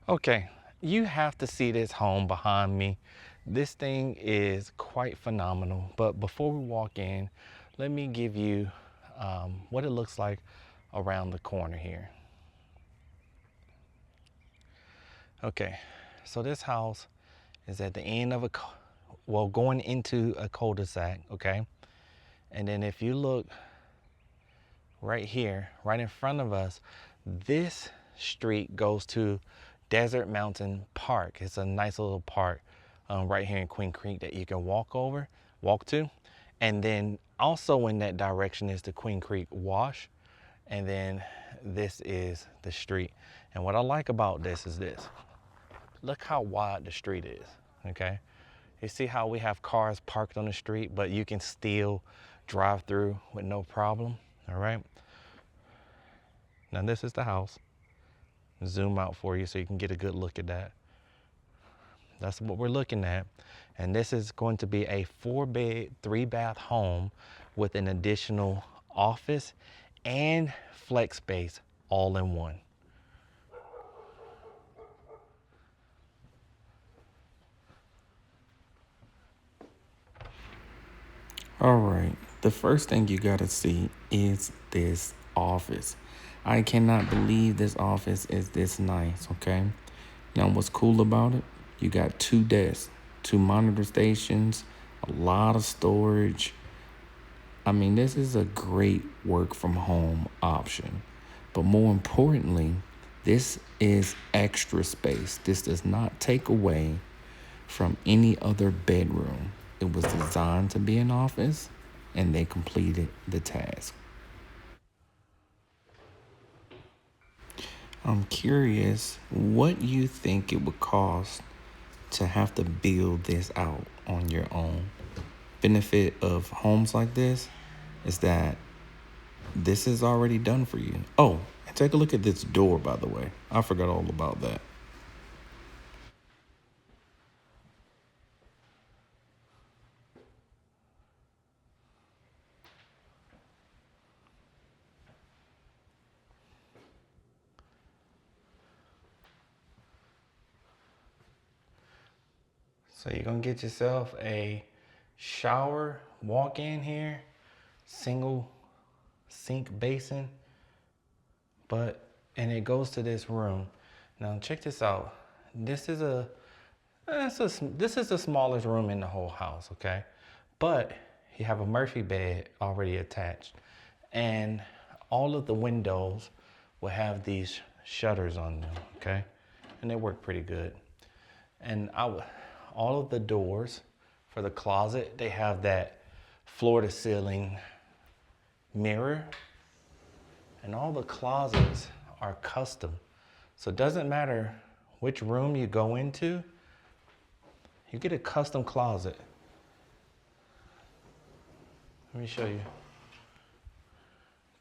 Okay, you have to see this home behind me. This thing is quite phenomenal. But before we walk in, let me give you what it looks like around the corner here. Okay, so this house is at the end of well, going into a cul-de-sac, okay? And then if you look right here, right in front of us, this street goes to Desert Mountain Park. It's a nice little park right here in Queen Creek that you can walk to. And then also in that direction is the Queen Creek Wash. And then this is the street. And what I like about this is this. Look how wide the street is, okay? You see how we have cars parked on the street, but you can still drive through with no problem, all right? Now this is the house. Zoom out for you so you can get a good look at that. That's what we're looking at. And this is going to be a 4-bed, 3-bath home with an additional office and flex space all in one. All right, the first thing you gotta see is this office. I cannot believe this office is this nice, okay? Now, what's cool about it? You got 2 desks, 2 monitor stations, a lot of storage. I mean, this is a great work from home option. But more importantly, this is extra space. This does not take away from any other bedroom. It was designed to be an office, and they completed the task. I'm curious what you think it would cost to have to build this out on your own. Benefit of homes like this is that this is already done for you. Oh, and take a look at this door, by the way. I forgot all about that. So you're gonna get yourself a shower, walk in here, single sink basin, and it goes to this room. Now check this out. This is this is the smallest room in the whole house, okay? But you have a Murphy bed already attached, and all of the windows will have these shutters on them, okay? And they work pretty good. And all of the doors for the closet, they have that floor to ceiling mirror, and all the closets are custom. So it doesn't matter which room you go into, you get a custom closet. Let me show you.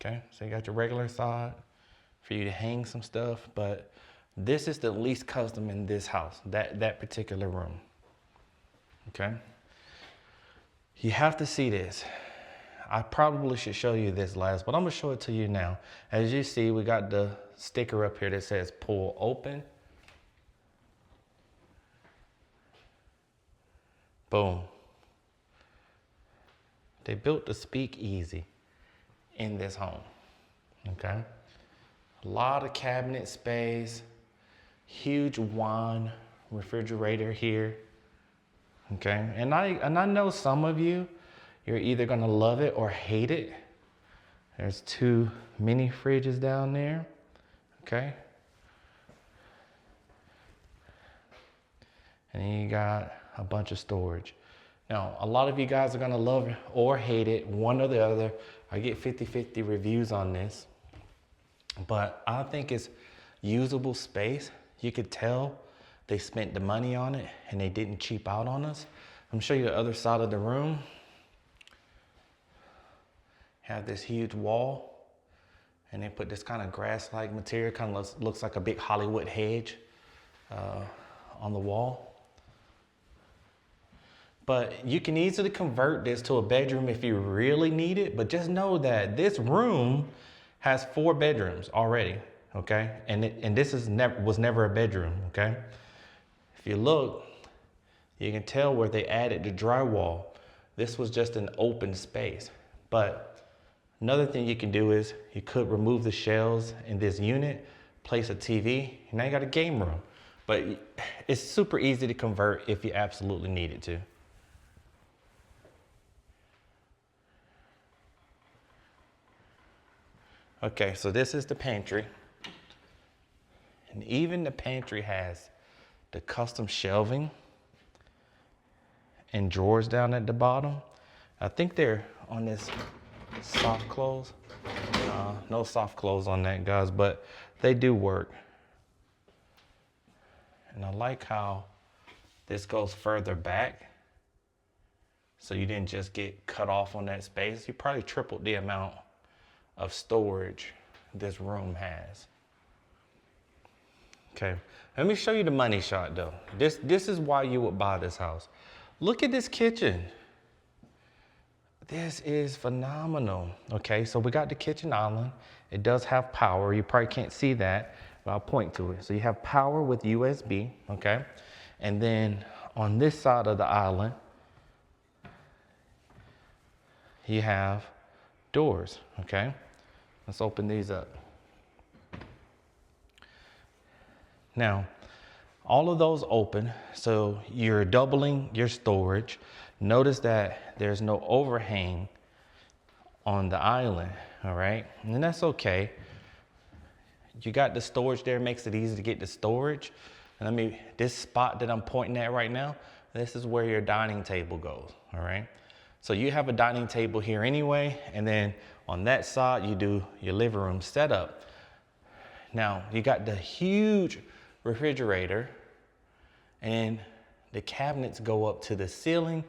Okay, so you got your regular side for you to hang some stuff, but this is the least custom in this house, that particular room. Okay, you have to see this. I probably should show you this last, but I'm gonna show it to you now. As you see, we got the sticker up here that says pull open. Boom. They built the Speakeasy in this home, okay? A lot of cabinet space, huge wine refrigerator here, okay? And I know some of you, you're either gonna love it or hate it. There's 2 mini fridges down there, okay? And then you got a bunch of storage. Now, a lot of you guys are gonna love it or hate it, one or the other. I get 50-50 reviews on this, but I think it's usable space. You could tell they spent the money on it and they didn't cheap out on us. I'm gonna show you the other side of the room. Have this huge wall, and they put this kind of grass-like material, kind of looks like a big Hollywood hedge on the wall. But you can easily convert this to a bedroom if you really need it, but just know that this room has 4 bedrooms already, okay? And this was never a bedroom, okay? If you look, you can tell where they added the drywall. This was just an open space. But another thing you can do is you could remove the shelves in this unit, place a TV, and now you got a game room. But it's super easy to convert if you absolutely needed to. Okay, so this is the pantry. And even the pantry has the custom shelving and drawers down at the bottom. I think they're on this soft close. No soft close on that, guys, but they do work. And I like how this goes further back. So you didn't just get cut off on that space. You probably tripled the amount of storage this room has. Okay, let me show you the money shot though. This is why you would buy this house. Look at this kitchen. This is phenomenal. Okay, so we got the kitchen island. It does have power. You probably can't see that, but I'll point to it. So you have power with USB, okay? And then on this side of the island, you have doors, okay? Let's open these up. Now, all of those open, so you're doubling your storage. Notice that there's no overhang on the island, all right? And that's okay. You got the storage there, makes it easy to get the storage. And this spot that I'm pointing at right now, this is where your dining table goes, all right? So you have a dining table here anyway, and then on that side, you do your living room setup. Now, you got the huge refrigerator, and the cabinets go up to the ceiling,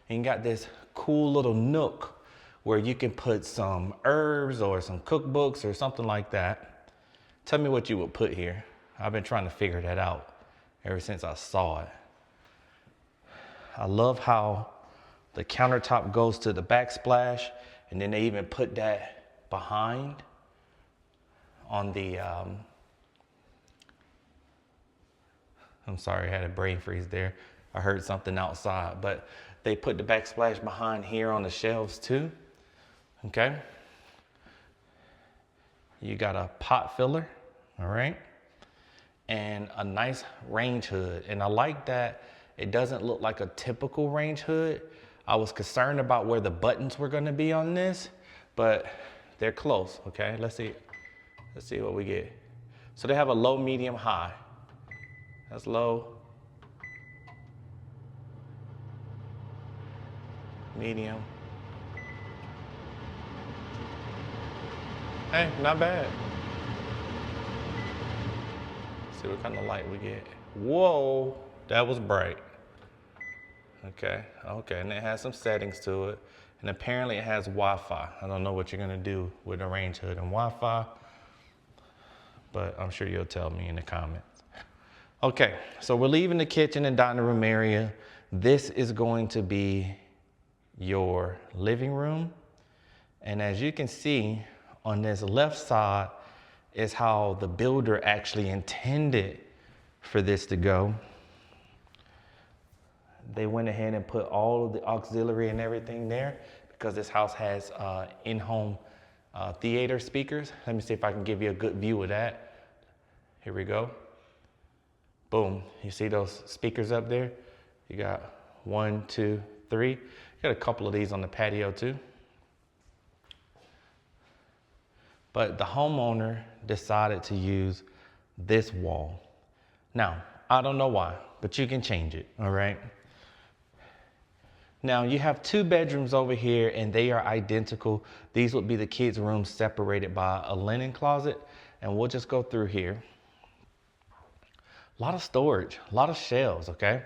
and you got this cool little nook where you can put some herbs or some cookbooks or something like that. Tell me what you would put here. I've been trying to figure that out ever since I saw it. I love how the countertop goes to the backsplash, and then they even put that behind on the, I'm sorry, I had a brain freeze there. I heard something outside, but they put the backsplash behind here on the shelves too, okay? You got a pot filler, all right? And a nice range hood. And I like that it doesn't look like a typical range hood. I was concerned about where the buttons were gonna be on this, but they're close, okay? Let's see what we get. So they have a low, medium, high. That's low, medium. Hey, not bad. Let's see what kind of light we get. Whoa, that was bright. Okay, and it has some settings to it. And apparently it has Wi-Fi. I don't know what you're gonna do with a range hood and Wi-Fi, but I'm sure you'll tell me in the comments. Okay, so we're leaving the kitchen and dining room area. This is going to be your living room. And as you can see, on this left side is how the builder actually intended for this to go. They went ahead and put all of the auxiliary and everything there because this house has in-home theater speakers. Let me see if I can give you a good view of that. Here we go. Boom, you see those speakers up there? You got 1, 2, 3. You got a couple of these on the patio too. But the homeowner decided to use this wall. Now, I don't know why, but you can change it, all right? Now you have 2 bedrooms over here and they are identical. These would be the kids' rooms separated by a linen closet. And we'll just go through here. A lot of storage, a lot of shelves, okay?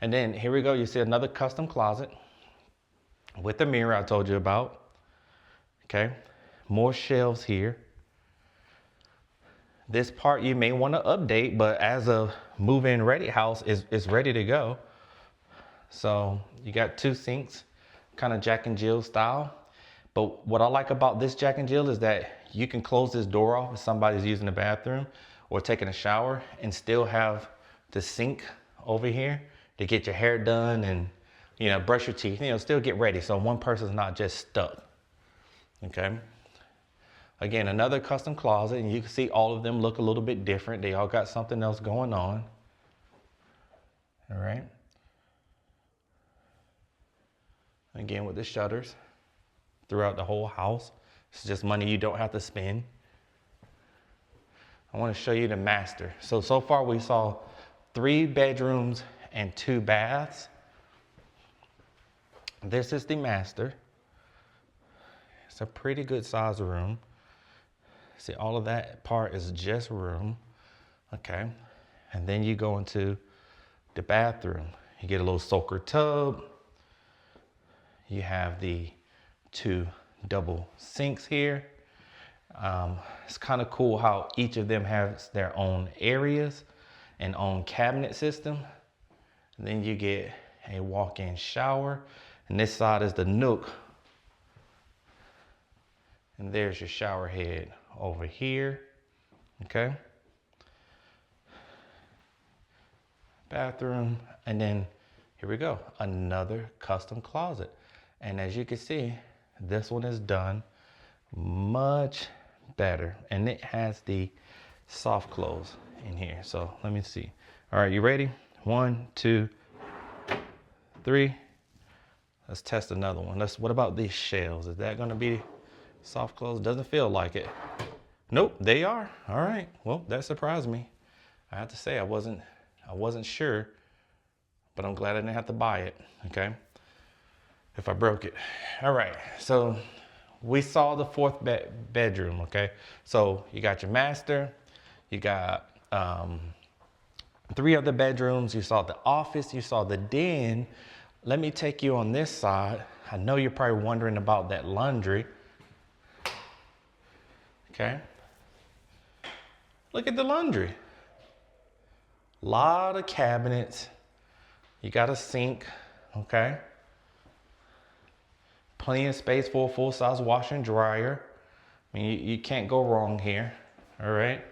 And then here we go, you see another custom closet with the mirror I told you about, okay? More shelves here. This part you may want to update, but as a move-in ready house, it's ready to go. So you got 2 sinks, kind of Jack and Jill style. But what I like about this Jack and Jill is that you can close this door off if somebody's using the bathroom or taking a shower and still have the sink over here to get your hair done and, you know, brush your teeth, you know, still get ready. So one person's not just stuck, okay? Again, another custom closet, and you can see all of them look a little bit different. They all got something else going on, all right? Again, with the shutters throughout the whole house. It's just money you don't have to spend. I want to show you the master. So far we saw 3 bedrooms and 2 baths. This is the master. It's a pretty good size room. See, all of that part is just room, okay? And then you go into the bathroom. You get a little soaker tub. You have the 2 double sinks here. It's kind of cool how each of them has their own areas and own cabinet system. And then you get a walk-in shower. And this side is the nook. And there's your shower head over here, okay? Bathroom, and then here we go, another custom closet. And as you can see, this one is done much better, and it has the soft close in here. So let me see. All right, you ready? 1, 2, 3. Let's test another one. What about these shelves? Is that gonna be soft close? Doesn't feel like it. Nope, they are. All right, well, that surprised me. I have to say, I wasn't sure, but I'm glad I didn't have to buy it, okay? If I broke it. All right, so we saw the 4th bedroom, okay? So you got your master, you got 3 other bedrooms, you saw the office, you saw the den. Let me take you on this side. I know you're probably wondering about that laundry. Okay. Look at the laundry. Lot of cabinets. You got a sink, okay? Plenty of space for a full-size washer and dryer. I mean, you can't go wrong here, all right?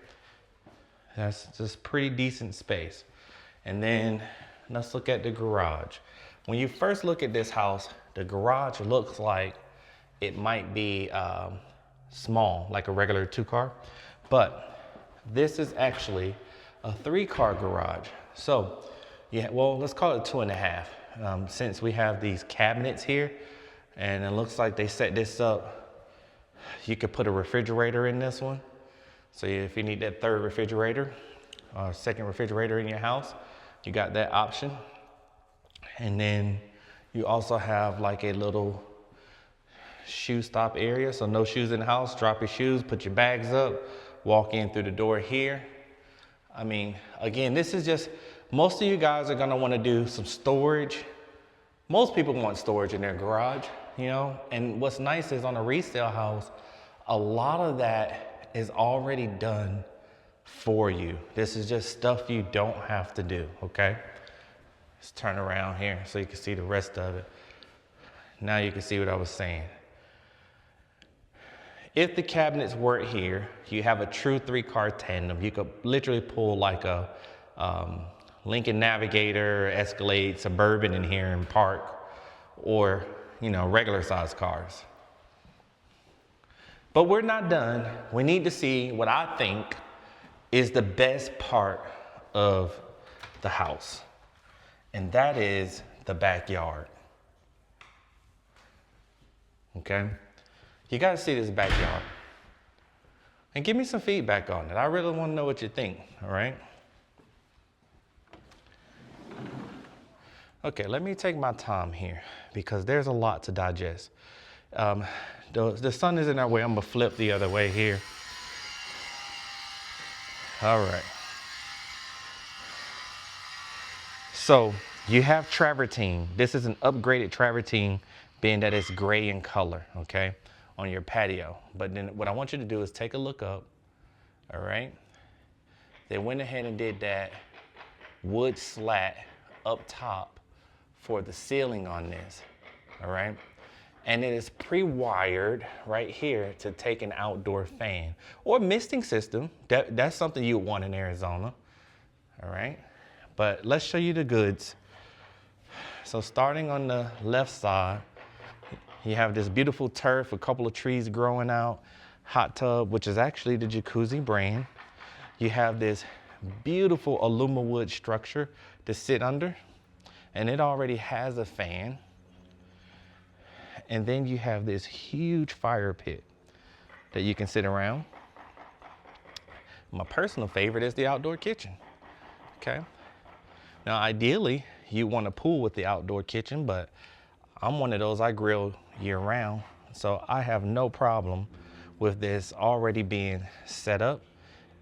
That's just pretty decent space. And then let's look at the garage. When you first look at this house, the garage looks like it might be small, like a regular 2-car, but this is actually a 3-car garage. So, yeah, well, let's call it 2.5, since we have these cabinets here, and it looks like they set this up. You could put a refrigerator in this one. So if you need that 3rd refrigerator or 2nd refrigerator in your house, you got that option. And then you also have like a little shoe stop area. So no shoes in the house, drop your shoes, put your bags up, walk in through the door here. I mean, again, this is just, most of you guys are gonna wanna do some storage. Most people want storage in their garage, you know? And what's nice is on a resale house, a lot of that is already done for you. This is just stuff you don't have to do, okay? Let's turn around here so you can see the rest of it. Now you can see what I was saying. If the cabinets weren't here, you have a true 3-car tandem. You could literally pull like a Lincoln Navigator, Escalade, Suburban in here and park, or, you know, regular size cars. But we're not done. We need to see what I think is the best part of the house. And that is the backyard. Okay? You gotta see this backyard. And give me some feedback on it. I really wanna know what you think, all right? Okay, let me take my time here because there's a lot to digest. The sun is in our way. I'm gonna flip the other way here. All right. So you have travertine. This is an upgraded travertine, being that it's gray in color, okay, on your patio. But then what I want you to do is take a look up, all right? They went ahead and did that wood slat up top for the ceiling on this, all right? and it is pre-wired right here to take an outdoor fan or misting system. That's something you would want in Arizona. All right, but let's show you the goods. So starting on the left side, you have this beautiful turf, a couple of trees growing out, hot tub, which is actually the Jacuzzi brand. You have this beautiful aluminum wood structure to sit under, and it already has a fan. And then you have this huge fire pit that you can sit around. My personal favorite is the outdoor kitchen, okay? Now, ideally, you want a pool with the outdoor kitchen, but I'm one of those, I grill year round, so I have no problem with this already being set up.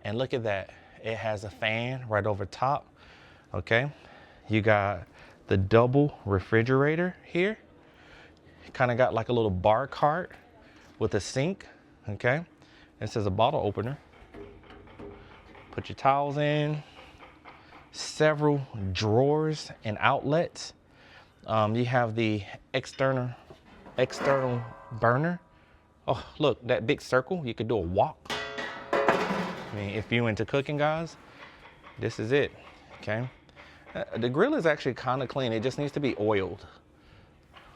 And look at that, it has a fan right over top, okay? You got the double refrigerator here. Kind of got like a little bar cart with a sink, okay? This is a bottle opener. Put your towels in, several drawers and outlets. You have the external burner. Oh, look, that big circle, you could do a wok. I mean, if you're into cooking, guys, this is it, okay? The grill is actually kind of clean. It just needs to be oiled.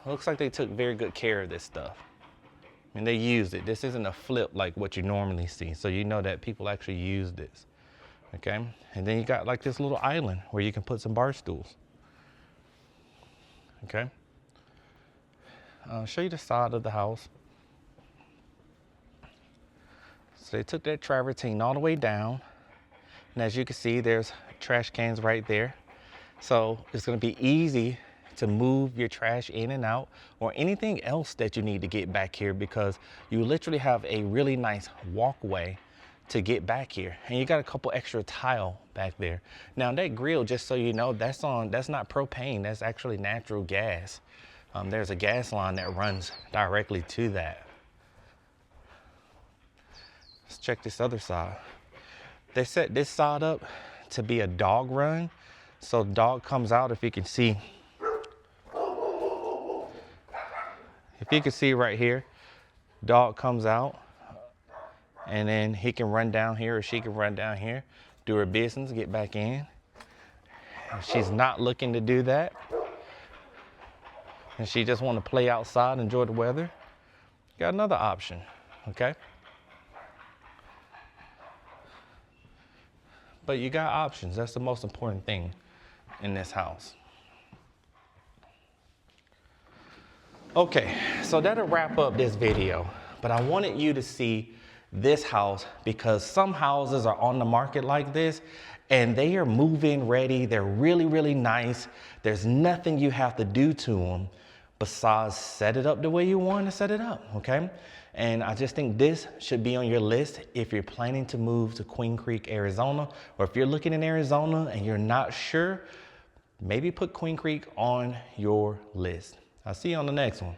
It looks like they took very good care of this stuff. I mean, they used it. This isn't a flip like what you normally see. So you know that people actually use this, okay? And then you got like this little island where you can put some bar stools, okay? I'll show you the side of the house. So they took that travertine all the way down. And as you can see, there's trash cans right there. So it's gonna be easy to move your trash in and out or anything else that you need to get back here, because you literally have a really nice walkway to get back here. And you got a couple extra tile back there. Now that grill, just so you know, that's not propane, that's actually natural gas. There's a gas line that runs directly to that. Let's check this other side. They set this side up to be a dog run. So the dog comes out, if you can see. If you can see right here, dog comes out and then he can run down here or she can run down here, do her business, get back in. If she's not looking to do that and she just want to play outside, enjoy the weather, got another option, okay? But you got options. That's the most important thing in this house. Okay, so that'll wrap up this video, but I wanted you to see this house because some houses are on the market like this and they are move-in ready. They're really, really nice. There's nothing you have to do to them besides set it up the way you want to set it up, okay? And I just think this should be on your list if you're planning to move to Queen Creek, Arizona, or if you're looking in Arizona and you're not sure, maybe put Queen Creek on your list. I'll see you on the next one.